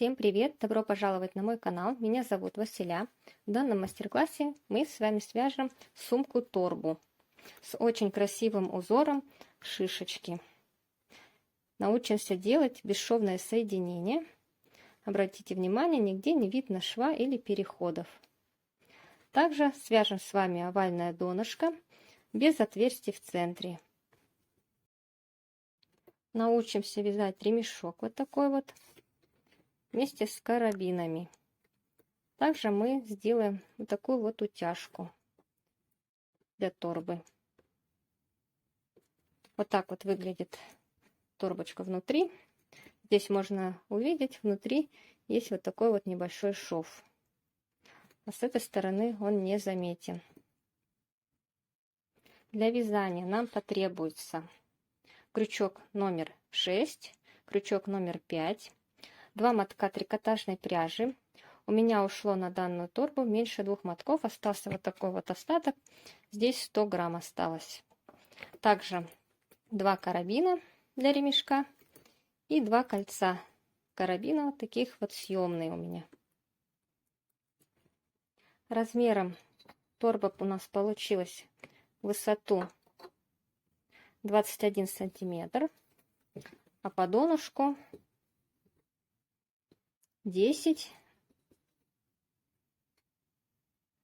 Всем привет! Добро пожаловать на мой канал. Меня зовут Василя. В данном мастер-классе мы с вами свяжем сумку-торбу с очень красивым узором шишечки. Научимся делать бесшовное соединение. Обратите внимание, нигде не видно шва или переходов. Также свяжем с вами овальное донышко без отверстий в центре. Научимся вязать ремешок вот такой вот вместе с карабинами. Также мы сделаем вот такую вот утяжку для торбы. Вот так вот выглядит торбочка внутри. Здесь можно увидеть, внутри есть вот такой вот небольшой шов. А с этой стороны он не заметен. Для вязания нам потребуется крючок номер 6, крючок номер 5, 2 мотка трикотажной пряжи. У меня ушло на данную торбу меньше 2 мотков, остался вот такой вот остаток. Здесь 100 грамм осталось. Также 2 карабина для ремешка и 2 кольца карабина, вот таких вот съемные у меня. Размером торба у нас получилась в высоту 21 сантиметр, а по донышку 10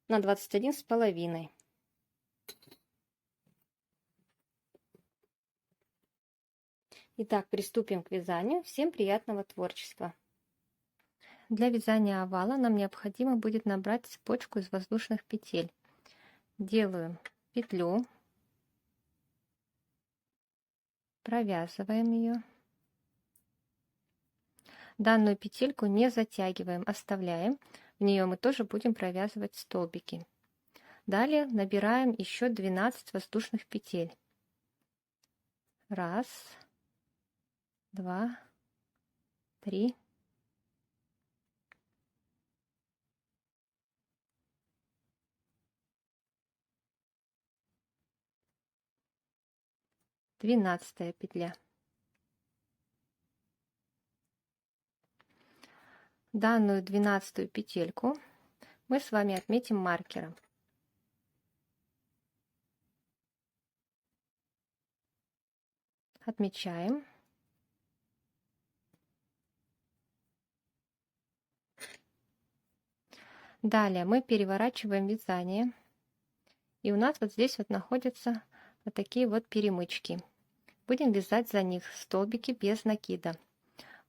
на 21,5. Итак, приступим к вязанию. Всем приятного творчества! Для вязания овала нам необходимо будет набрать цепочку из воздушных петель. Делаем петлю, провязываем ее. Данную петельку не затягиваем, оставляем. В нее мы тоже будем провязывать столбики. Далее набираем еще 12 воздушных петель. 1, 2, 3, 12 петля. Данную 12-ю петельку мы с вами отметим маркером. Отмечаем. Далее мы переворачиваем вязание. И у нас вот здесь вот находятся вот такие вот перемычки. Будем вязать за них столбики без накида.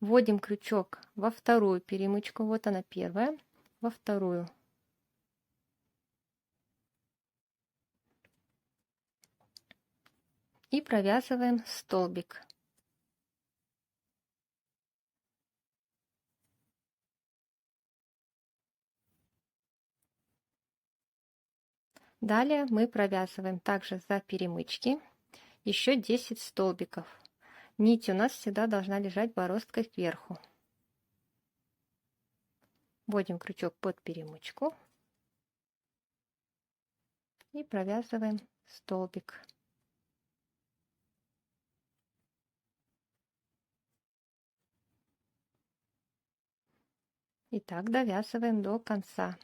Вводим крючок во вторую перемычку. Вот она первая, во вторую. И провязываем столбик. Далее мы провязываем также за перемычки еще 10 столбиков. Нить у нас всегда должна лежать бороздкой кверху. Вводим крючок под перемычку и провязываем столбик. И так довязываем до конца.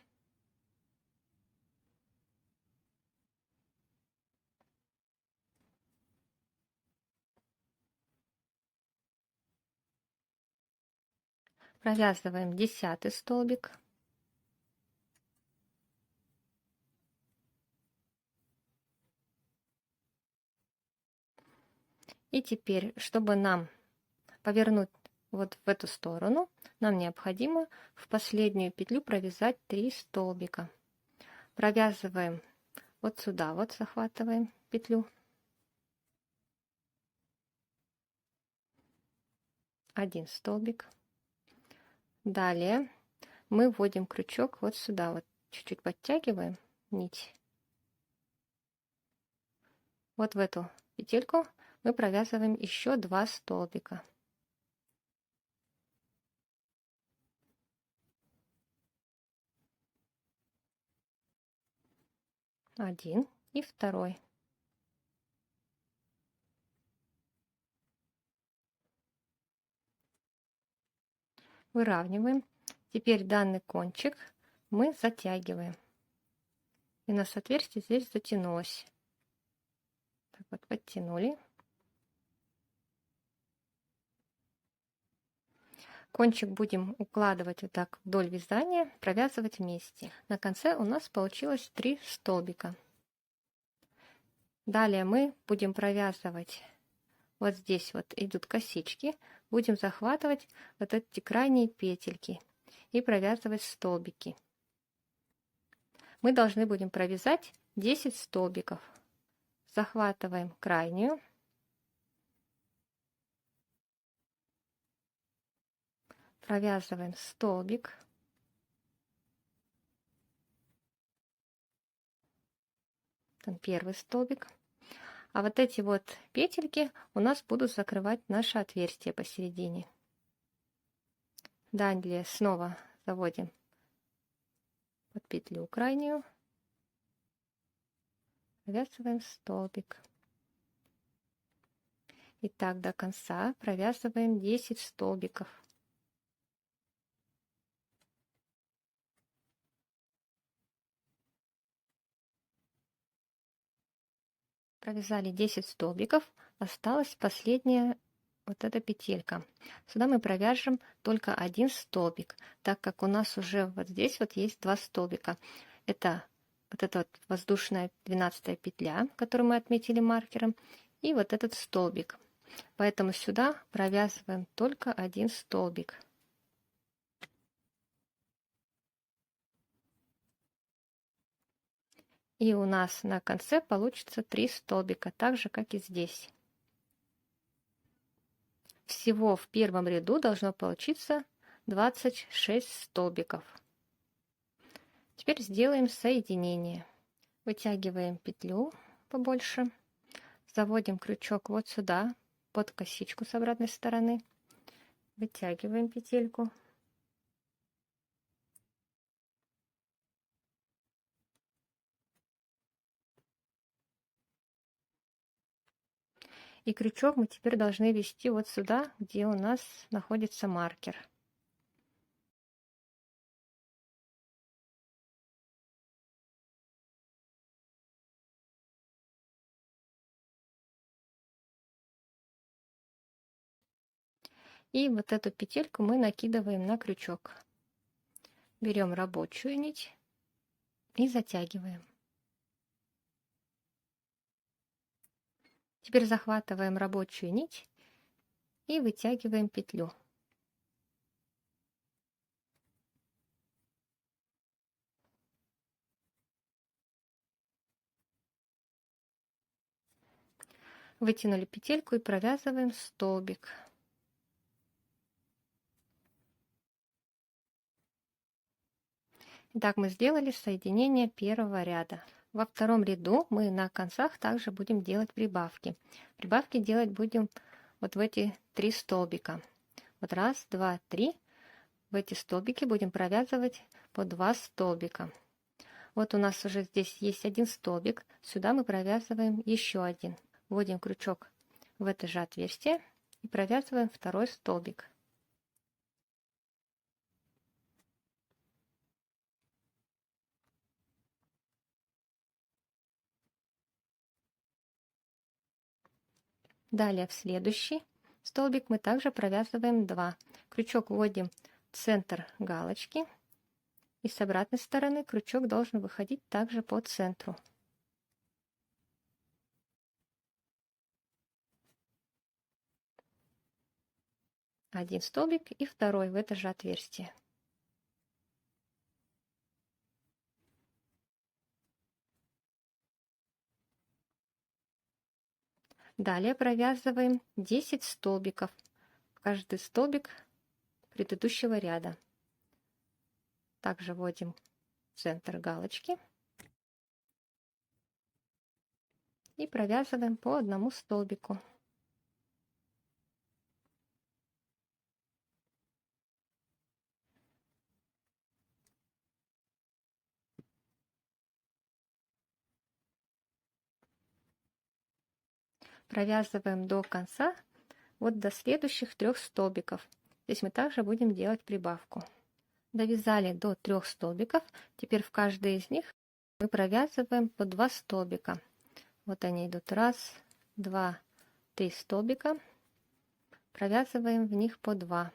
Провязываем 10-й столбик. И теперь, чтобы нам повернуть вот в эту сторону, нам необходимо в последнюю петлю провязать 3 столбика. Провязываем вот сюда, вот захватываем петлю. 1 столбик. Далее мы вводим крючок вот сюда, вот чуть-чуть подтягиваем нить. Вот в эту петельку мы провязываем еще 2 столбика. 1 и 2. выравниваем. Теперь данный кончик мы затягиваем. И у нас отверстие здесь затянулось. Так вот, подтянули. Кончик будем укладывать вот так вдоль вязания, провязывать вместе. На конце у нас получилось 3 столбика. Далее мы будем провязывать, вот здесь вот идут косички, будем захватывать вот эти крайние петельки и провязывать столбики. Мы должны будем провязать 10 столбиков. Захватываем крайнюю, провязываем столбик, там первый столбик, а вот эти вот петельки у нас будут закрывать наше отверстие посередине. Далее снова заводим под петлю крайнюю, провязываем столбик. И так до конца провязываем 10 столбиков. Провязали 10 столбиков, осталась последняя вот эта петелька. Сюда мы провяжем только один столбик, так как у нас уже вот здесь вот есть 2 столбика. Это вот эта вот воздушная 12 петля, которую мы отметили маркером, и вот этот столбик. Поэтому сюда провязываем только один столбик. И у нас на конце получится 3 столбика, так же как и здесь. Всего в первом ряду должно получиться 26 столбиков. Теперь сделаем соединение. Вытягиваем петлю побольше, заводим крючок вот сюда, под косичку с обратной стороны, вытягиваем петельку. И крючок мы теперь должны ввести вот сюда, где у нас находится маркер. И вот эту петельку мы накидываем на крючок. Берем рабочую нить и затягиваем. Теперь захватываем рабочую нить и вытягиваем петлю. Вытянули петельку и провязываем столбик. Итак, мы сделали соединение первого ряда. Во втором ряду мы на концах также будем делать прибавки. Прибавки делать будем вот в эти 3 столбика. Вот раз, два, три. В эти столбики будем провязывать по 2 столбика. Вот у нас уже здесь есть один столбик. Сюда мы провязываем еще один. Вводим крючок в это же отверстие и провязываем второй столбик. Далее в следующий столбик мы также провязываем 2. Крючок вводим в центр галочки. И с обратной стороны крючок должен выходить также по центру. Один столбик и второй в это же отверстие. Далее провязываем 10 столбиков в каждый столбик предыдущего ряда. Также вводим в центр галочки и провязываем по одному столбику. Провязываем до конца, вот до следующих 3 столбиков. Здесь мы также будем делать прибавку. Довязали до 3 столбиков. Теперь в каждый из них мы провязываем по 2 столбика. Вот они идут. 1, 2, 3 столбика. Провязываем в них по 2.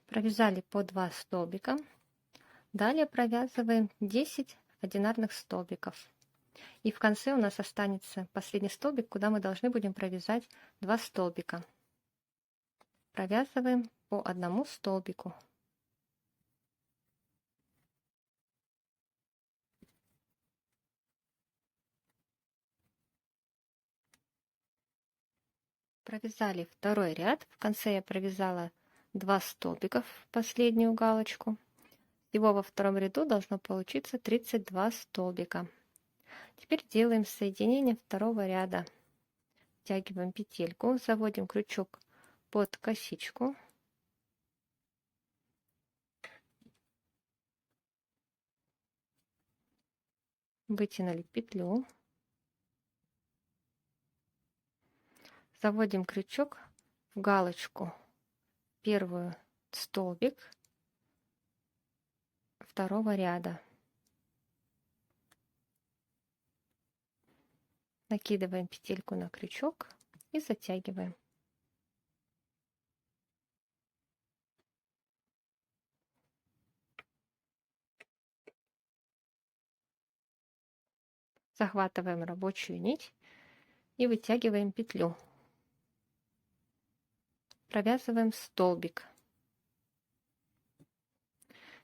Провязали по 2 столбика. Далее провязываем 10 одинарных столбиков. И в конце у нас останется последний столбик, куда мы должны будем провязать 2 столбика. Провязываем по одному столбику. Провязали второй ряд. В конце я провязала 2 столбика в последнюю галочку. Всего во втором ряду должно получиться 32 столбика. Теперь делаем соединение второго ряда. Втягиваем петельку, заводим крючок под косичку. Вытянули петлю. Заводим крючок в галочку, первый столбик второго ряда. Накидываем петельку на крючок и затягиваем. Захватываем рабочую нить и вытягиваем петлю. Провязываем столбик.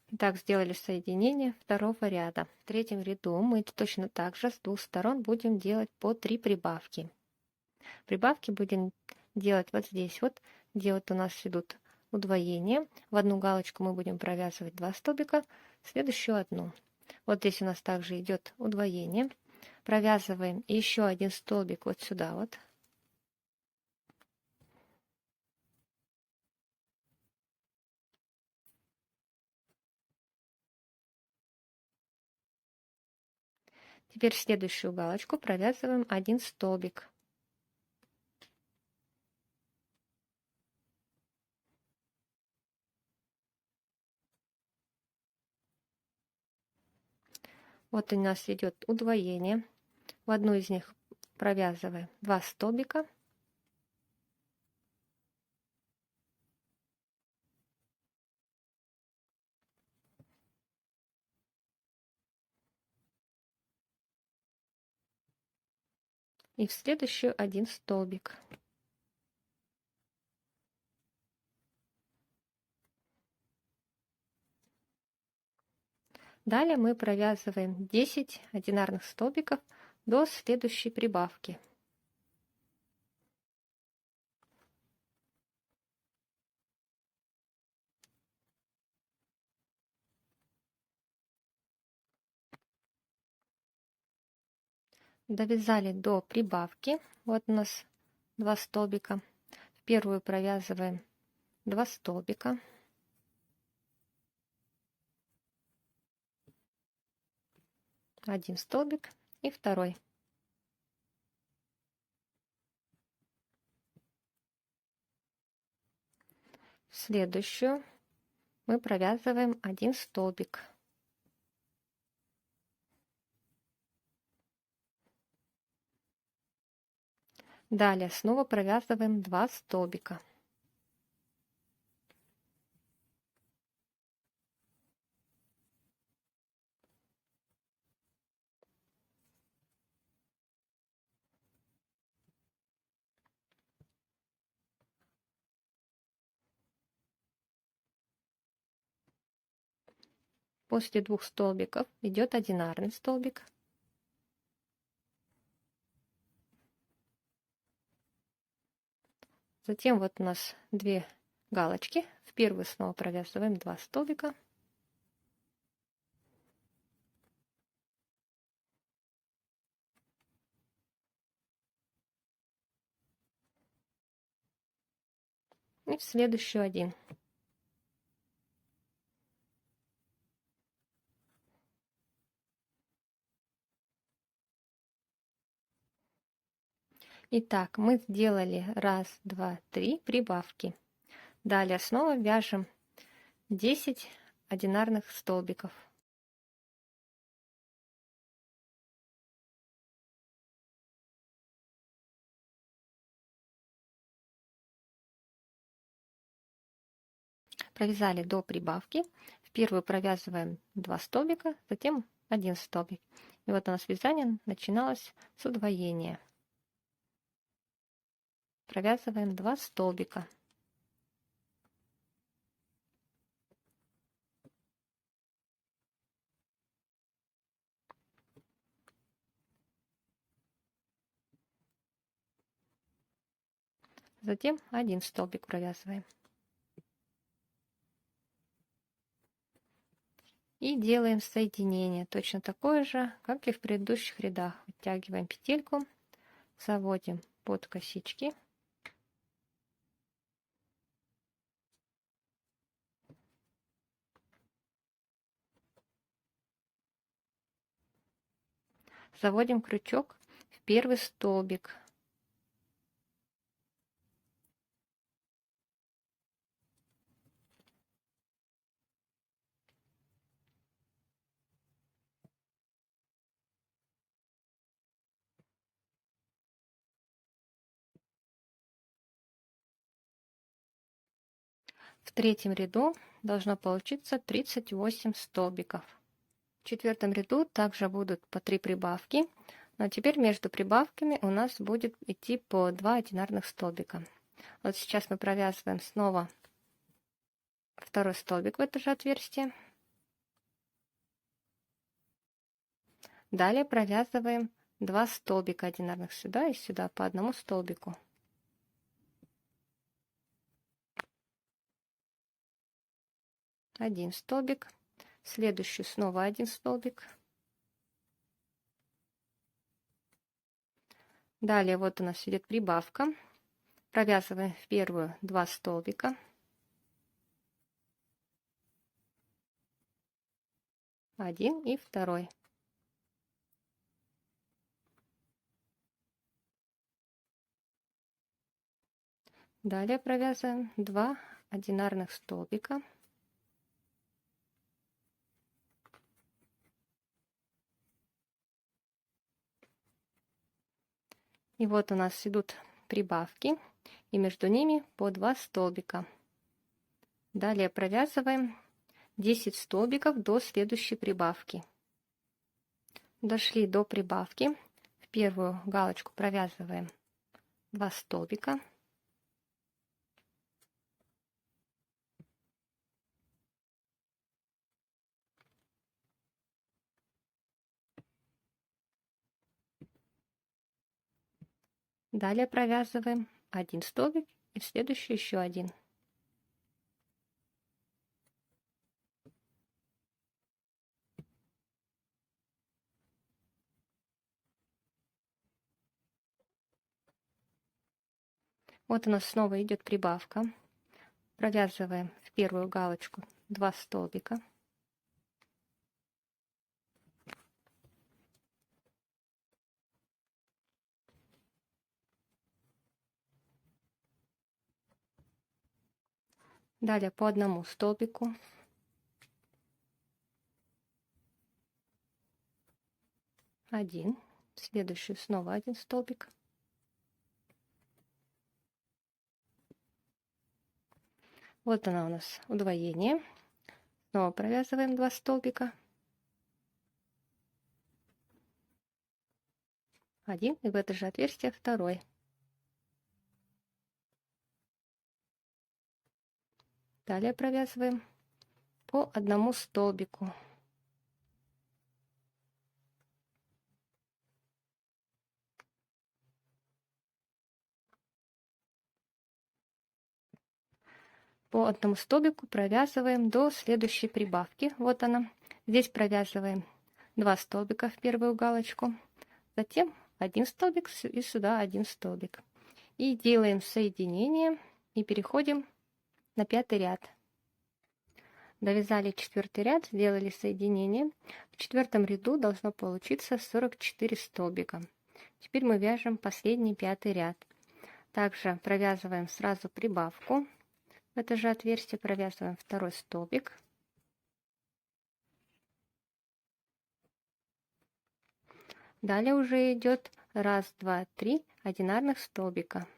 Итак, сделали соединение второго ряда. В третьем ряду мы точно так же с двух сторон будем делать по 3 прибавки. Прибавки будем делать вот здесь вот, где вот у нас идут удвоения. В одну галочку мы будем провязывать 2 столбика, в следующую одну. Вот здесь у нас также идет удвоение. Провязываем еще один столбик вот сюда вот. Теперь в следующую галочку провязываем один столбик. Вот у нас идет удвоение. В одну из них провязываем 2 столбика. И в следующую один столбик. Далее мы провязываем 10 одинарных столбиков до следующей прибавки. Довязали до прибавки. Вот у нас 2 столбика. В первую провязываем 2 столбика. Один столбик и второй. В следующую мы провязываем 1 столбик. Далее снова провязываем 2 столбика. После 2 столбиков идет одинарный столбик. Затем вот у нас 2 галочки. В В первую снова провязываем 2 столбика. И в следующую 1. Итак, мы сделали 1, 2, 3 прибавки. Далее снова вяжем 10 одинарных столбиков. Провязали до прибавки. В первую провязываем 2 столбика, затем 1 столбик. И вот у нас вязание начиналось с удвоения. Провязываем 2 столбика. Затем 1 столбик провязываем. И делаем соединение точно такое же, как и в предыдущих рядах. Вытягиваем петельку, заводим под косички. Заводим крючок в первый столбик. В третьем ряду должно получиться 38 столбиков. В четвертом ряду также будут по 3 прибавки, но теперь между прибавками у нас будет идти по 2 одинарных столбика. Вот сейчас мы провязываем снова второй столбик в это же отверстие. Далее провязываем 2 столбика одинарных сюда и сюда по одному столбику. Один столбик, следующий снова 1 столбик. Далее вот у нас идет прибавка. Провязываем в первую 2 столбика. 1 и 2. Далее провязываем 2 одинарных столбика. И вот у нас идут прибавки, и между ними по 2 столбика. Далее провязываем 10 столбиков до следующей прибавки. Дошли до прибавки. В первую галочку провязываем 2 столбика. Далее провязываем 1 столбик и в следующий еще 1. Вот у нас снова идет прибавка. Провязываем в первую галочку 2 столбика. Далее по одному столбику. Один. Следующий снова 1 столбик. Вот она у нас удвоение. Снова провязываем 2 столбика. 1 и в это же отверстие 2. Далее провязываем по одному столбику. по одному столбику провязываем до следующей прибавки. Вот она. Здесь провязываем 2 столбика в первую галочку, затем 1 столбик и сюда 1 столбик. И делаем соединение и переходим на 5-й ряд. Довязали 4-й ряд, сделали соединение. В 4-м ряду должно получиться 44 столбика. Теперь мы вяжем последний 5-й ряд. Также провязываем сразу прибавку. В это же отверстие провязываем 2 столбик. Далее уже идет 1, 2, 3 одинарных столбика.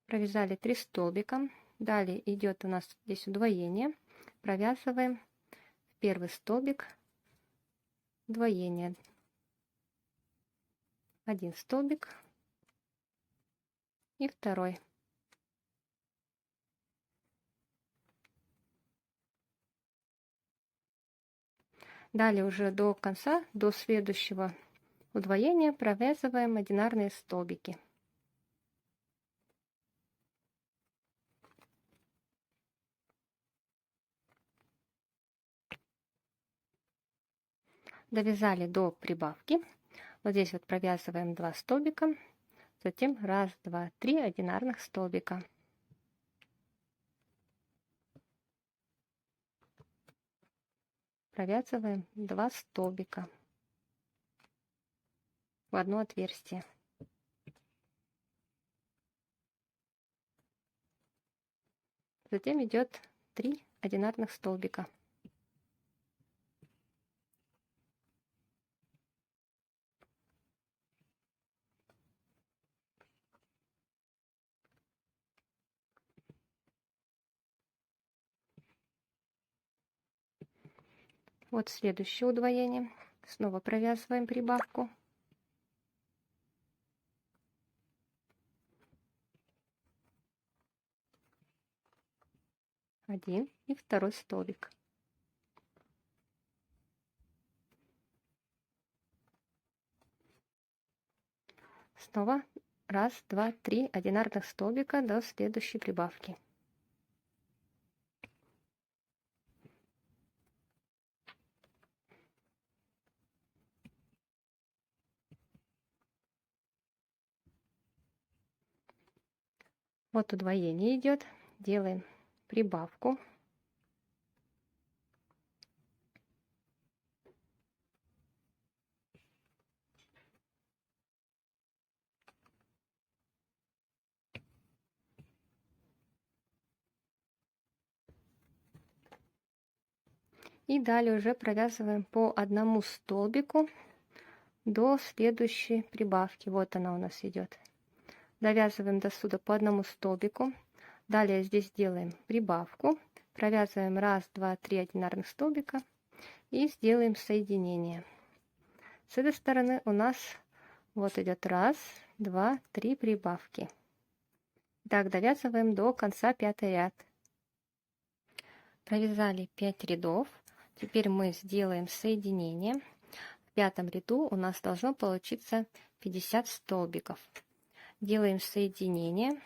Провязали 3 столбика. Далее идет у нас здесь удвоение. Провязываем в 1 столбик удвоение. 1 столбик и 2. Далее уже до конца, до следующего удвоения провязываем одинарные столбики. Довязали до прибавки. Вот здесь вот провязываем 2 столбика, затем 1, 2, 3 одинарных столбика. Провязываем 2 столбика в одно отверстие. Затем идет 3 одинарных столбика. Вот следующее удвоение. Снова провязываем прибавку. Один и 2 столбик. Снова 1, 2, 3 одинарных столбика до следующей прибавки. Вот удвоение идет. Делаем прибавку. И далее уже провязываем по одному столбику до следующей прибавки. Вот она у нас идет. Довязываем до сюда по одному столбику. Далее здесь делаем прибавку. Провязываем 1, 2, 3 одинарных столбика и сделаем соединение. С этой стороны у нас вот идет 1, 2, 3 прибавки. Так, довязываем до конца 5-й ряд. Провязали 5 рядов. Теперь мы сделаем соединение. В 5-м ряду у нас должно получиться 50 столбиков. Делаем соединение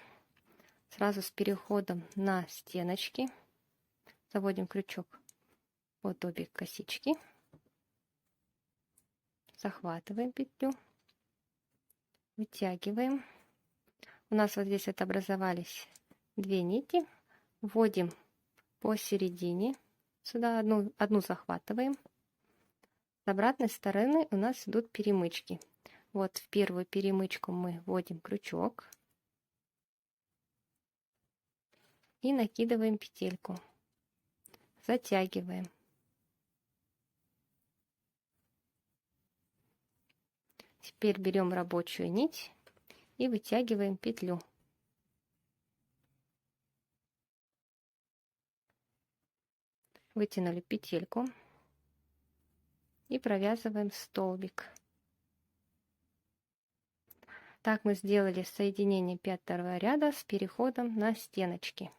сразу с переходом на стеночки. Заводим крючок под обе косички. Захватываем петлю. Вытягиваем. У нас вот здесь вот образовались 2 нити. Вводим посередине. Сюда одну захватываем. С обратной стороны у нас идут перемычки. Вот в первую перемычку мы вводим крючок и накидываем петельку. Затягиваем. Теперь берем рабочую нить и вытягиваем петлю. Вытянули петельку и провязываем столбик. Так мы сделали соединение 5-го ряда с переходом на стеночки.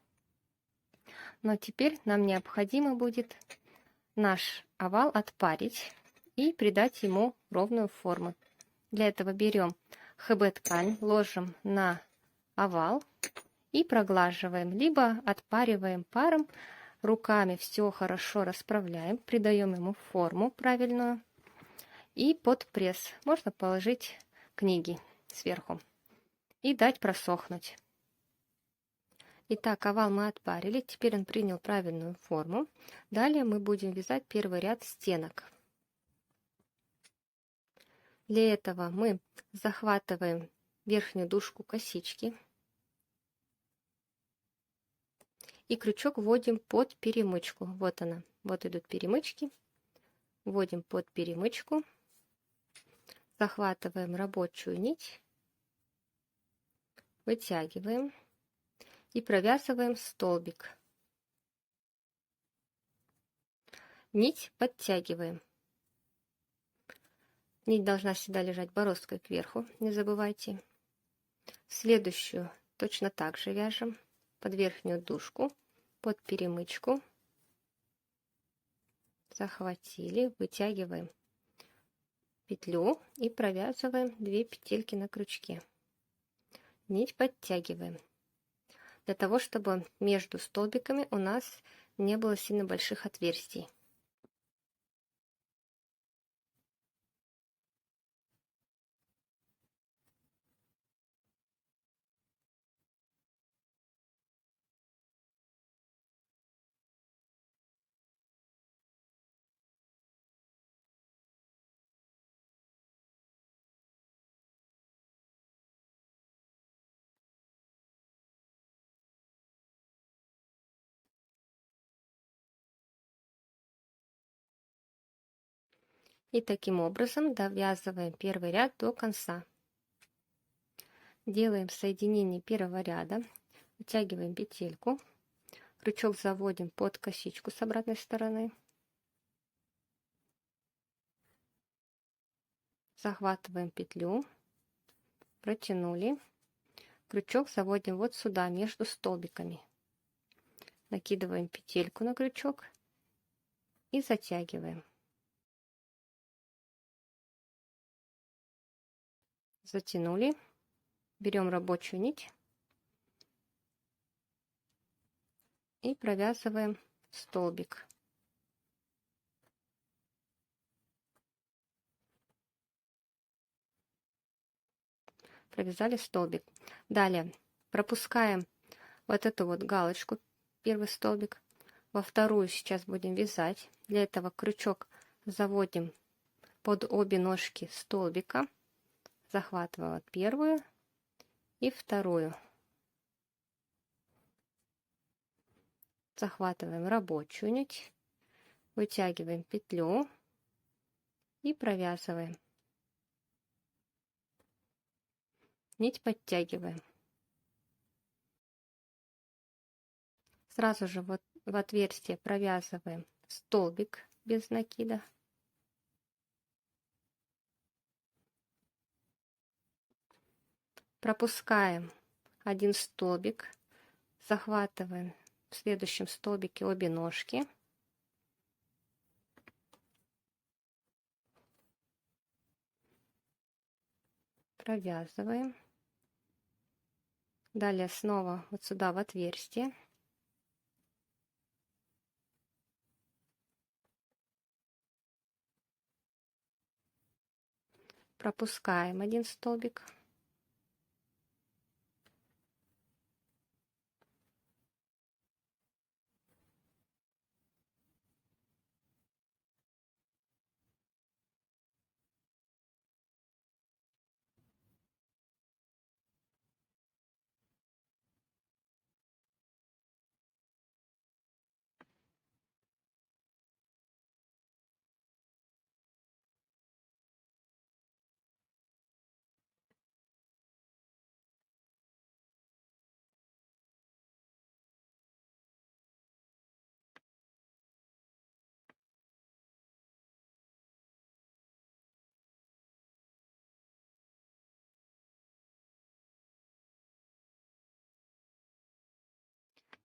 Но теперь нам необходимо будет наш овал отпарить и придать ему ровную форму. Для этого берем ХБ-ткань, ложим на овал и проглаживаем, либо отпариваем паром, руками все хорошо расправляем, придаем ему форму правильную. И под пресс можно положить книги сверху и дать просохнуть. Итак, овал мы отпарили, теперь он принял правильную форму. Далее мы будем вязать первый ряд стенок. Для этого мы захватываем верхнюю дужку косички и крючок вводим под перемычку. Вот она, вот идут перемычки. Вводим под перемычку, захватываем рабочую нить, вытягиваем и провязываем столбик. Нить подтягиваем. Нить должна всегда лежать бороздкой кверху, не забывайте. Следующую точно так же вяжем под верхнюю дужку, под перемычку. Захватили, вытягиваем петлю и провязываем 2 петельки на крючке. Нить подтягиваем, для того, чтобы между столбиками у нас не было сильно больших отверстий. И таким образом довязываем первый ряд до конца. Делаем соединение первого ряда, вытягиваем петельку, крючок заводим под косичку с обратной стороны, захватываем петлю, протянули, крючок заводим вот сюда, между столбиками, накидываем петельку на крючок и затягиваем. Затянули, берем рабочую нить и провязываем столбик. Провязали столбик. Далее пропускаем вот эту вот галочку, первый столбик. Во вторую сейчас будем вязать. Для этого крючок заводим под обе ножки столбика, захватываем первую и вторую. Захватываем рабочую нить, вытягиваем петлю и провязываем. Нить подтягиваем. Сразу же вот в отверстие провязываем столбик без накида. Пропускаем один столбик, захватываем в следующем столбике обе ножки. Провязываем. Далее снова вот сюда в отверстие. Пропускаем один столбик.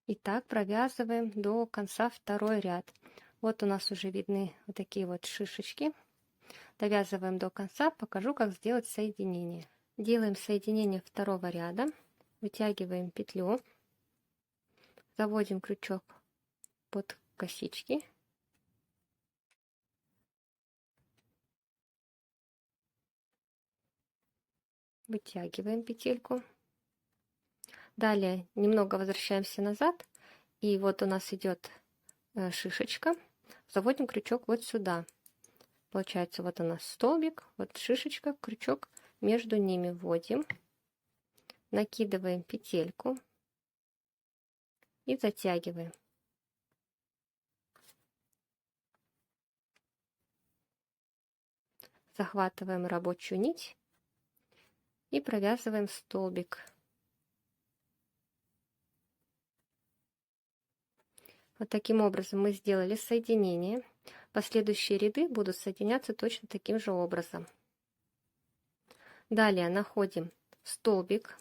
И так провязываем до конца второй ряд. Вот у нас уже видны вот такие вот шишечки. Довязываем до конца, покажу, как сделать соединение. Делаем соединение второго ряда, вытягиваем петлю, заводим крючок под косички, вытягиваем петельку. Далее немного возвращаемся назад, и вот у нас идет шишечка. Заводим крючок вот сюда. Получается, вот у нас столбик, вот шишечка, крючок, между ними вводим, накидываем петельку и затягиваем. Захватываем рабочую нить и провязываем столбик. Вот таким образом мы сделали соединение. Последующие ряды будут соединяться точно таким же образом. Далее находим столбик,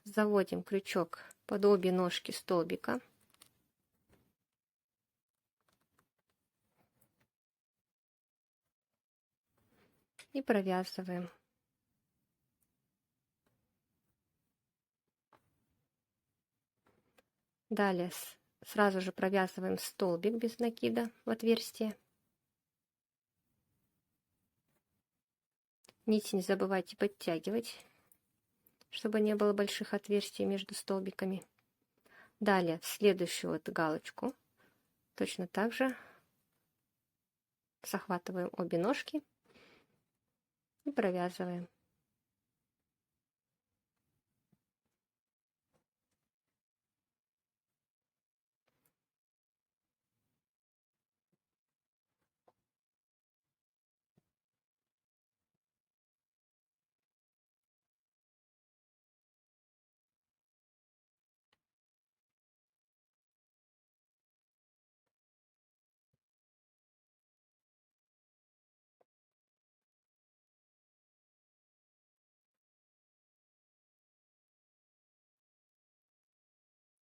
заводим крючок под обе ножки столбика. И провязываем. Далее сразу же провязываем столбик без накида в отверстие. Нить не забывайте подтягивать, чтобы не было больших отверстий между столбиками. Далее в следующую вот галочку точно так же захватываем обе ножки и провязываем.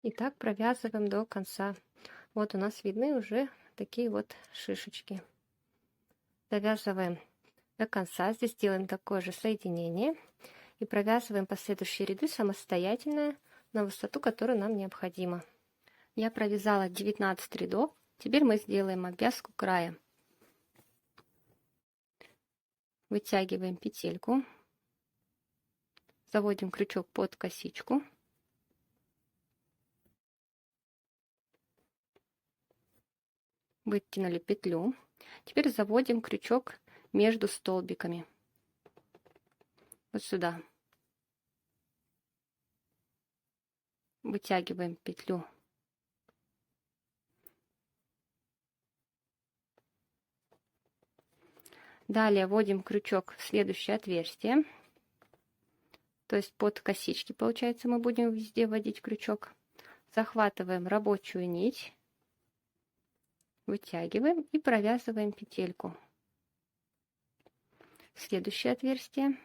И так провязываем до конца. Вот у нас видны уже такие вот шишечки. Довязываем до конца. Здесь делаем такое же соединение. И провязываем последующие ряды самостоятельно на высоту, которая нам необходима. Я провязала 19 рядов. Теперь мы сделаем обвязку края. Вытягиваем петельку. Заводим крючок под косичку. Вытянули петлю. Теперь заводим крючок между столбиками. Вот сюда. Вытягиваем петлю. Далее вводим крючок в следующее отверстие. То есть под косички, получается, мы будем везде вводить крючок. Захватываем рабочую нить. Вытягиваем и провязываем петельку. Следующее отверстие.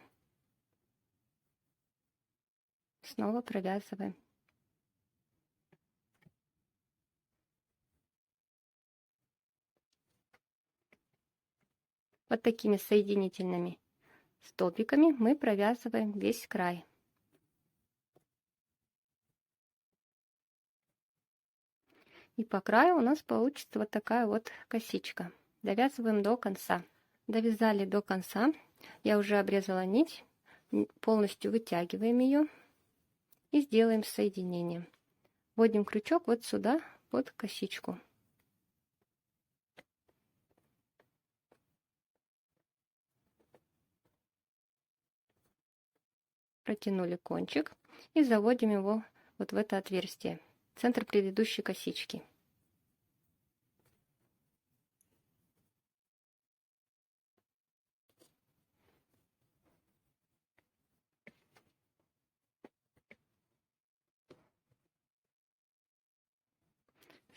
Снова провязываем. Вот такими соединительными столбиками мы провязываем весь край. И по краю у нас получится вот такая вот косичка. Довязываем до конца. Довязали до конца. Я уже обрезала нить. Полностью вытягиваем ее и сделаем соединение. Вводим крючок вот сюда под косичку. Протянули кончик и заводим его вот в это отверстие, центр предыдущей косички.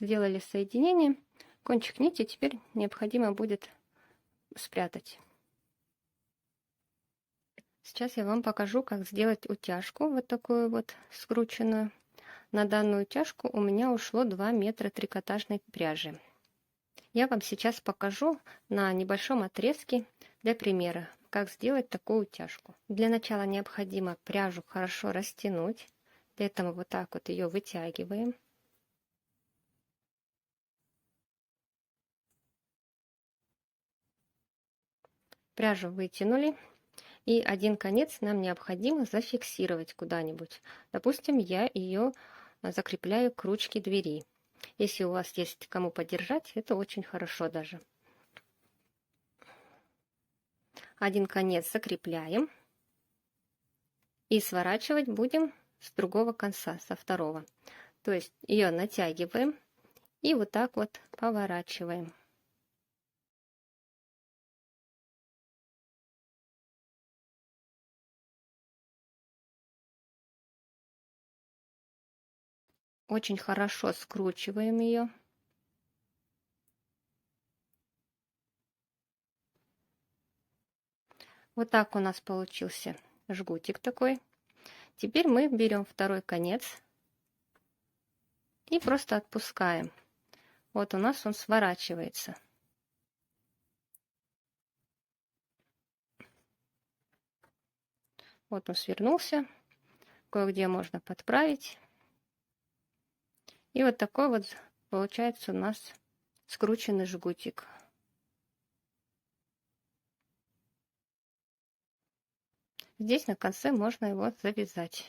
Сделали соединение, кончик нити теперь необходимо будет спрятать. Сейчас я вам покажу, как сделать утяжку, вот такую вот скрученную. На данную утяжку у меня ушло 2 метра трикотажной пряжи. Я вам сейчас покажу на небольшом отрезке для примера, как сделать такую утяжку. Для начала необходимо пряжу хорошо растянуть, поэтому вот так вот ее вытягиваем. Пряжу вытянули, и один конец нам необходимо зафиксировать куда-нибудь. Допустим, я ее закрепляю к ручке двери. Если у вас есть кому подержать, это очень хорошо даже. Один конец закрепляем и сворачивать будем с другого конца, со второго. То есть ее натягиваем и вот так вот поворачиваем. Очень хорошо скручиваем ее. Вот так у нас получился жгутик такой. Теперь мы берем второй конец и просто отпускаем. Вот у нас он сворачивается. Вот он свернулся. Кое-где можно подправить. И вот такой вот получается у нас скрученный жгутик. Здесь на конце можно его завязать.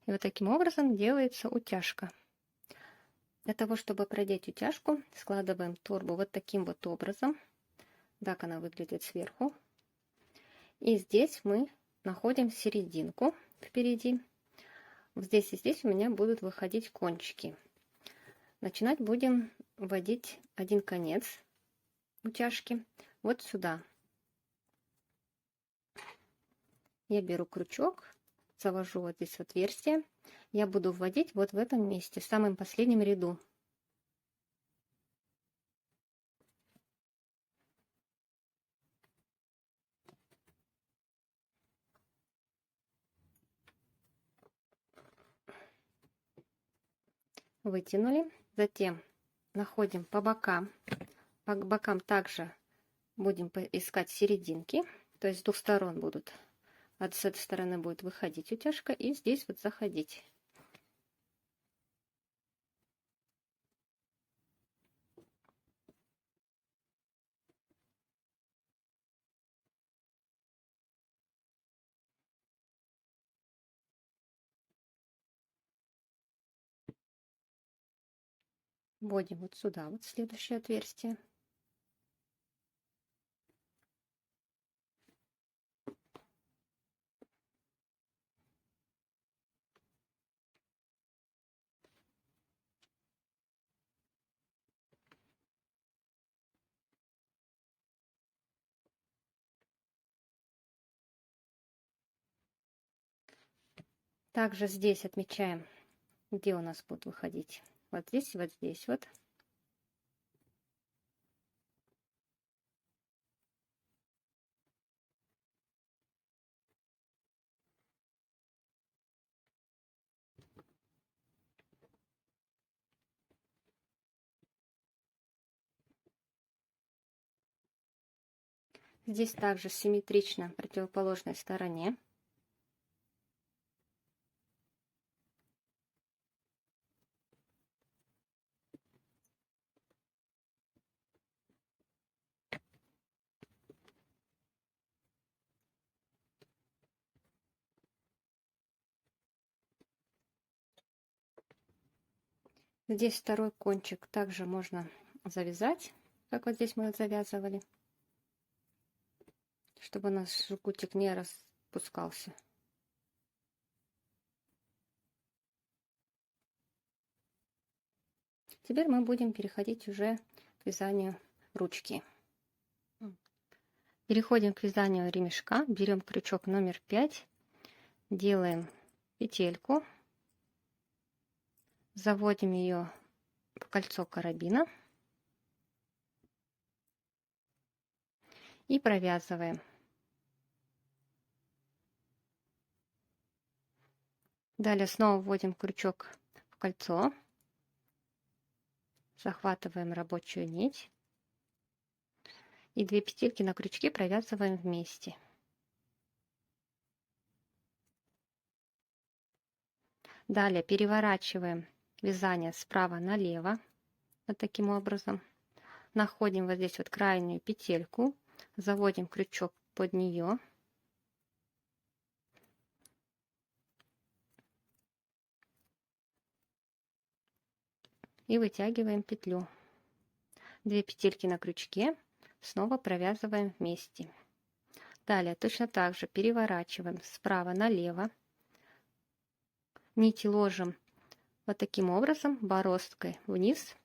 И вот таким образом делается утяжка. Для того, чтобы продеть утяжку, складываем торбу вот таким вот образом. Так она выглядит сверху. И здесь мы находим серединку впереди. Здесь и здесь у меня будут выходить кончики. Начинать будем вводить один конец утяжки вот сюда. Я беру крючок, завожу вот здесь отверстие. Я буду вводить вот в этом месте, в самом последнем ряду. Вытянули. Затем находим по бокам. По бокам также будем искать серединки. То есть с двух сторон будут. С этой стороны будет выходить утяжка и здесь вот заходить. Вводим вот сюда, вот следующее отверстие. Также здесь отмечаем, где у нас будут выходить. Вот здесь и вот здесь вот. Здесь также симметрично противоположной стороне. Здесь второй кончик также можно завязать, как вот здесь мы завязывали, чтобы наш жгутик не распускался. Теперь мы будем переходить уже к вязанию ручки. Переходим к вязанию ремешка. Берем крючок номер 5, делаем петельку, заводим ее в кольцо карабина и провязываем. Далее снова вводим крючок в кольцо, захватываем рабочую нить и 2 петельки на крючке провязываем вместе. Далее переворачиваем вязание справа налево, вот таким образом. Находим вот здесь вот крайнюю петельку, заводим крючок под нее. И вытягиваем петлю. 2 петельки на крючке, снова провязываем вместе. Далее точно так же переворачиваем справа налево. Нити ложим вот таким образом бороздкой вниз,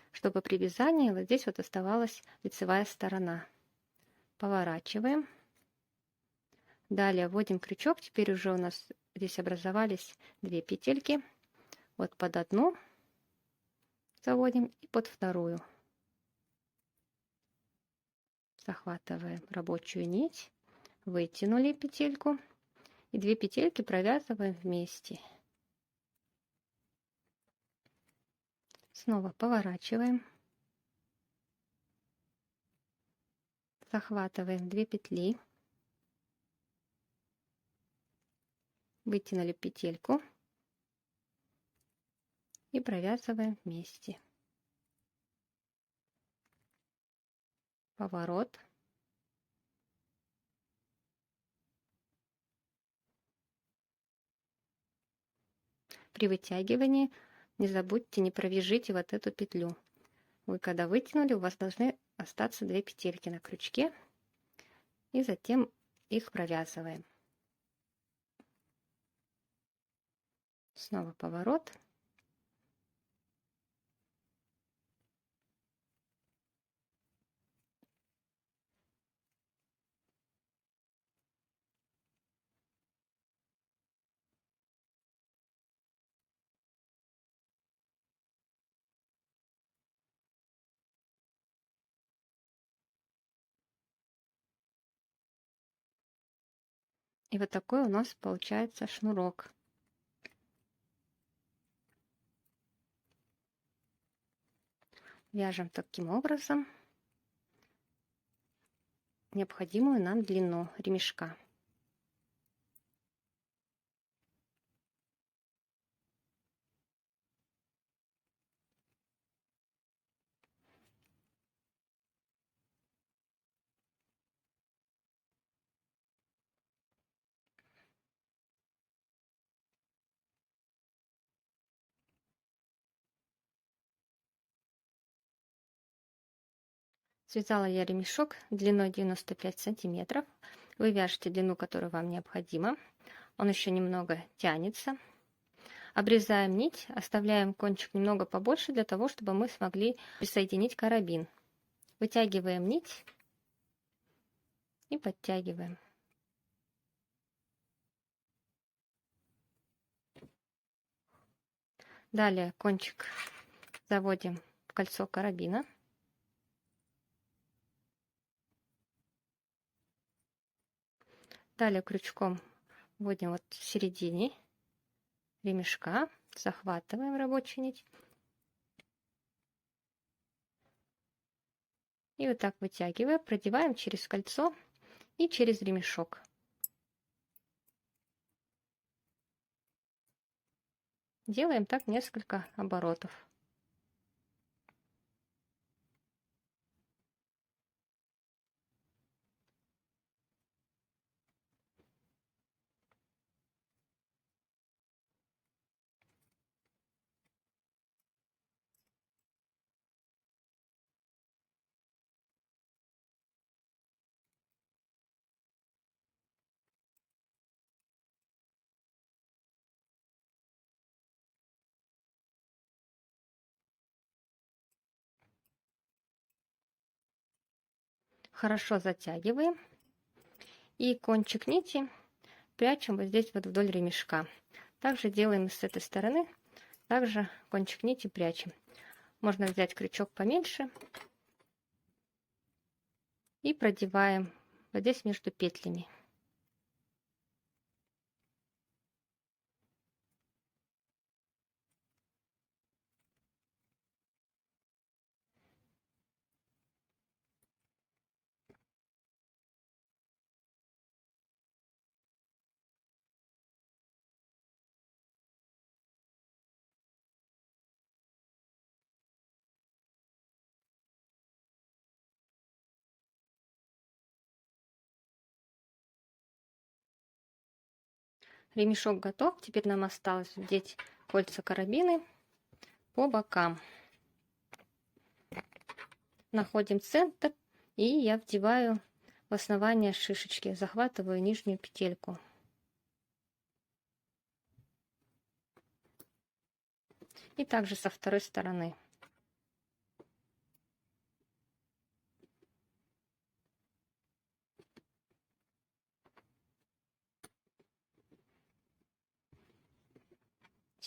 чтобы при вязании вот здесь вот оставалась лицевая сторона. Поворачиваем. Далее вводим крючок. Теперь уже у нас здесь образовались 2 петельки. Вот под одну заводим и под вторую. Захватываем рабочую нить, вытянули петельку и 2 петельки провязываем вместе. Снова поворачиваем, захватываем 2 петли, вытянули петельку и провязываем вместе. Поворот. При вытягивании не забудьте, не провяжите вот эту петлю. Вы когда вытянули, у вас должны остаться 2 петельки на крючке, и затем их провязываем. Снова поворот. И вот такой у нас получается шнурок. Вяжем таким образом необходимую нам длину ремешка. Связала я ремешок длиной 95 сантиметров. Вы вяжете длину, которую вам необходимо. Он еще немного тянется. Обрезаем нить, оставляем кончик немного побольше, для того, чтобы мы смогли присоединить карабин. Вытягиваем нить и подтягиваем. Далее кончик заводим в кольцо карабина. Далее крючком вводим вот в середине ремешка, захватываем рабочую нить и вот так вытягивая, продеваем через кольцо и через ремешок. Делаем так несколько оборотов. Хорошо затягиваем и кончик нити прячем вот здесь вот вдоль ремешка. Также делаем с этой стороны, также кончик нити прячем. Можно взять крючок поменьше и продеваем вот здесь между петлями. Ремешок готов. Теперь нам осталось вдеть кольца карабины по бокам. Находим центр, и я вдеваю в основание шишечки, захватываю нижнюю петельку. И также со второй стороны.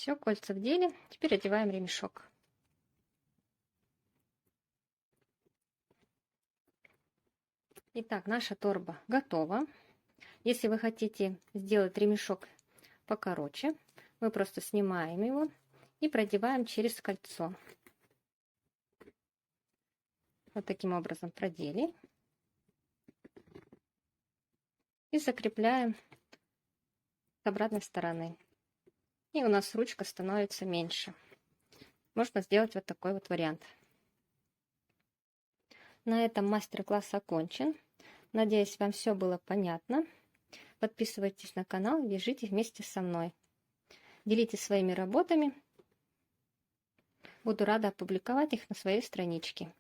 Все, кольца вдели. Теперь одеваем ремешок. Итак, наша торба готова. Если вы хотите сделать ремешок покороче, мы просто снимаем его и продеваем через кольцо. Вот таким образом продели. И закрепляем с обратной стороны. И у нас ручка становится меньше. Можно сделать вот такой вот вариант. На этом мастер-класс окончен. Надеюсь, вам все было понятно. Подписывайтесь на канал, вяжите вместе со мной. Делитесь своими работами. Буду рада опубликовать их на своей страничке.